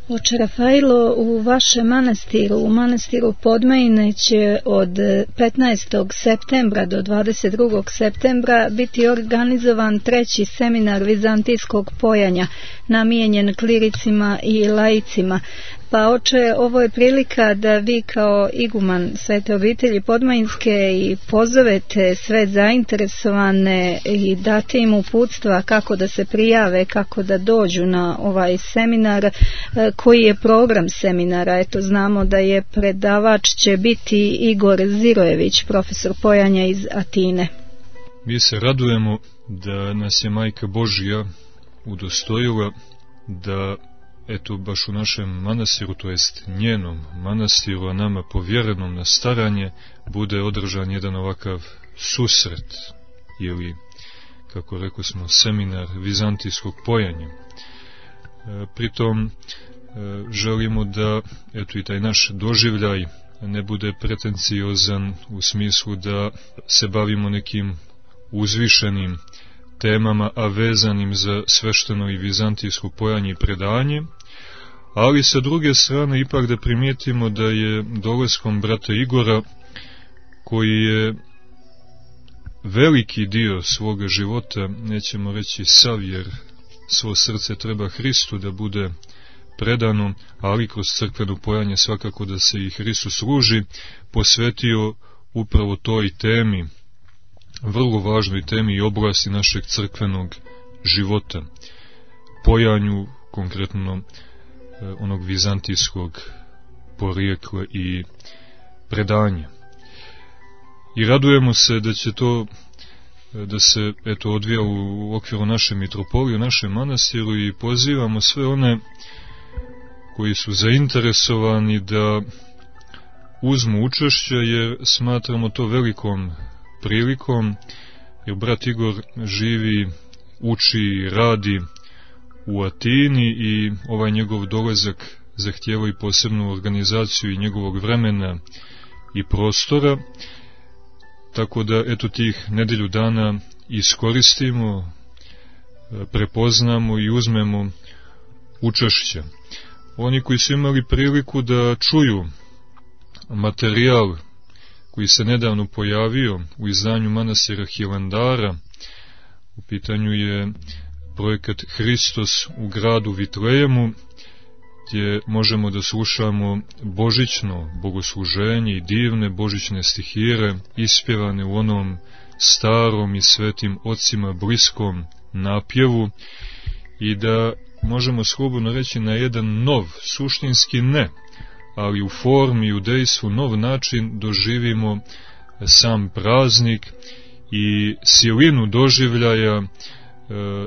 Oče Rafailo, u vašem manastiru, u manastiru Podmajine, će od 15. septembra do 22. septembra biti organizovan 3. seminar vizantijskog pojanja, namijenjen klericima i laicima. Pa oče, ovo je prilika da vi kao iguman Svete obitelji Podmajinske i pozovete sve zainteresovane i date im uputstva kako da se prijave, kako da dođu na ovaj seminar. Koji je program seminara? Eto, znamo da je predavač će biti Igor Zirojević, profesor pojanja iz Atine. Mi se radujemo da nas je Majka Božja udostojila da eto baš u našem manastiru, to jest njenom manastiru, a nama povjerenom na staranje, bude održan jedan ovakav susret ili, kako rekao smo, seminar vizantijskog pojanja. Pritom želimo da eto i taj naš doživljaj ne bude pretenciozan u smislu da se bavimo nekim uzvišenim temama, a vezanim za svešteno i vizantijsko pojanje i predanje, ali sa druge strane ipak da primijetimo da je dolaskom brata Igora, koji je veliki dio svoga života, nećemo reći sav, jer svo srce treba Hristu da bude predano, ali kroz crkveno pojanje svakako da se i Hristu služi, posvetio upravo toj temi, vrlo važnoj temi i oblasti našeg crkvenog života, pojanju konkretno onog vizantijskog porijekla i predanja. I radujemo se da će to da se eto odvija u okviru naše mitropolije, u našem manastiru, i pozivamo sve one koji su zainteresovani da uzmu učešće, jer smatramo to velikom prilikom, jer brat Igor živi, uči, radi u Atini i ovaj njegov dolazak zahtijeva i posebnu organizaciju i njegovog vremena i prostora, tako da eto tih nedelju dana iskoristimo, prepoznamo i uzmemo učešće. Oni koji su imali priliku da čuju materijal koji se nedavno pojavio u izdanju manastira Hilandara, u pitanju je projekat Hristos u gradu Vitlejemu, gdje možemo da slušamo božićno bogosluženje i divne božićne stihire ispjevane u onom starom i svetim ocima bliskom napjevu, i da možemo slobodno reći na jedan nov, suštinski ne, ali u formi i u dejstvu nov način doživimo sam praznik i silinu doživljaja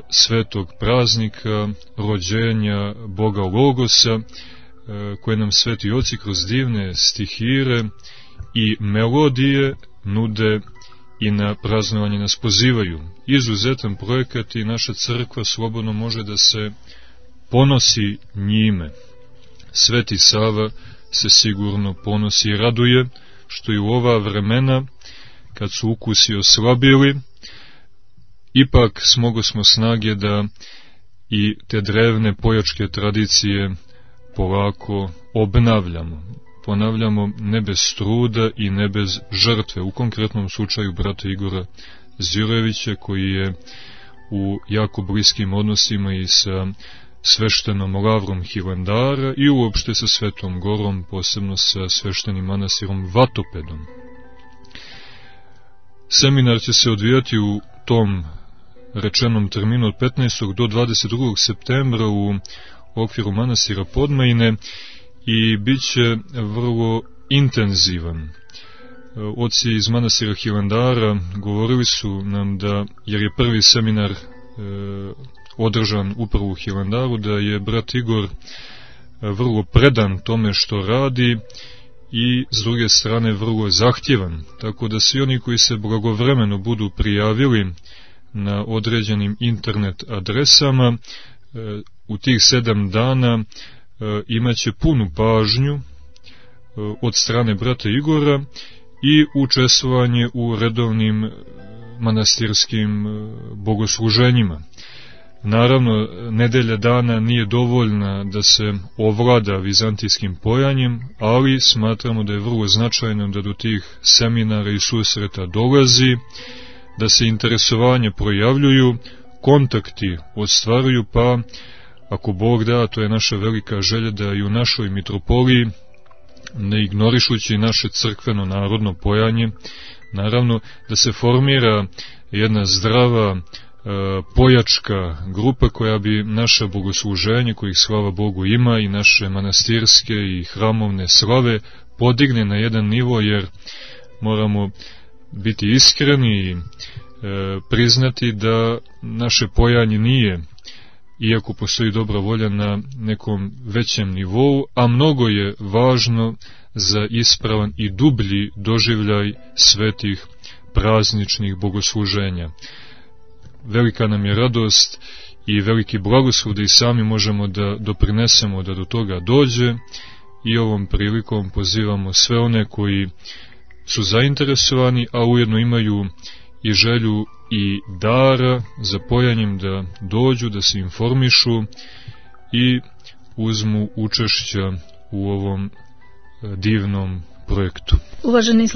svetog praznika, rođenja Boga Logosa, koje nam sveti oci kroz divne stihire i melodije nude i na praznovanje nas pozivaju. Izuzetan projekat i naša crkva slobodno može da se ponosi njime. Sveti Sava se sigurno ponosi i raduje, što i u ova vremena, kad su ukusi oslabili, ipak smogosmo snage da i te drevne pojačke tradicije polako obnavljamo. Ponavljamo, ne bez truda i ne bez žrtve. U konkretnom slučaju brata Igora Zirojevića, koji je u jako bliskim odnosima i sa sveštenom lavrom Hilandara i uopšte sa Svetom Gorom, posebno sa sveštenim manastirom Vatopedom. Seminar će se odvijati u tom rečenom terminu od 15. do 22. septembra u okviru manastira Podmajine i bit će vrlo intenzivan. Oci iz manastira Hilandara govorili su nam da, jer je prvi seminar održan upravo u Hilandaru, da je brat Igor vrlo predan tome što radi i s druge strane vrlo zahtjevan, tako da svi oni koji se blagovremeno budu prijavili na određenim internet adresama u tih 7 dana imaće punu pažnju od strane brata Igora i učestvovanje u redovnim manastirskim bogosluženjima. Naravno, nedelja dana nije dovoljna da se ovlada vizantijskim pojanjem, ali smatramo da je vrlo značajno da do tih seminara i susreta dolazi, da se interesovanje projavljuju, kontakti ostvaruju, pa ako Bog da, to je naša velika želja da i u našoj mitropoliji, ne ignorišući naše crkveno narodno pojanje, naravno da se formira jedna zdrava pojačka grupa koja bi naše bogosluženje, kojih slava Bogu ima, i naše manastirske i hramovne slave podigne na jedan nivo, jer moramo biti iskreni i priznati da naše pojanje nije, iako postoji dobra volja, na nekom većem nivou, a mnogo je važno za ispravan i dublji doživljaj svetih prazničnih bogosluženja. Velika nam je radost i veliki blagoslov da i sami možemo da doprinesemo da do toga dođe, i ovom prilikom pozivamo sve one koji su zainteresovani, a ujedno imaju i želju i dara za pojanjem, da dođu, da se informišu i uzmu učešća u ovom divnom projektu. Uvaženi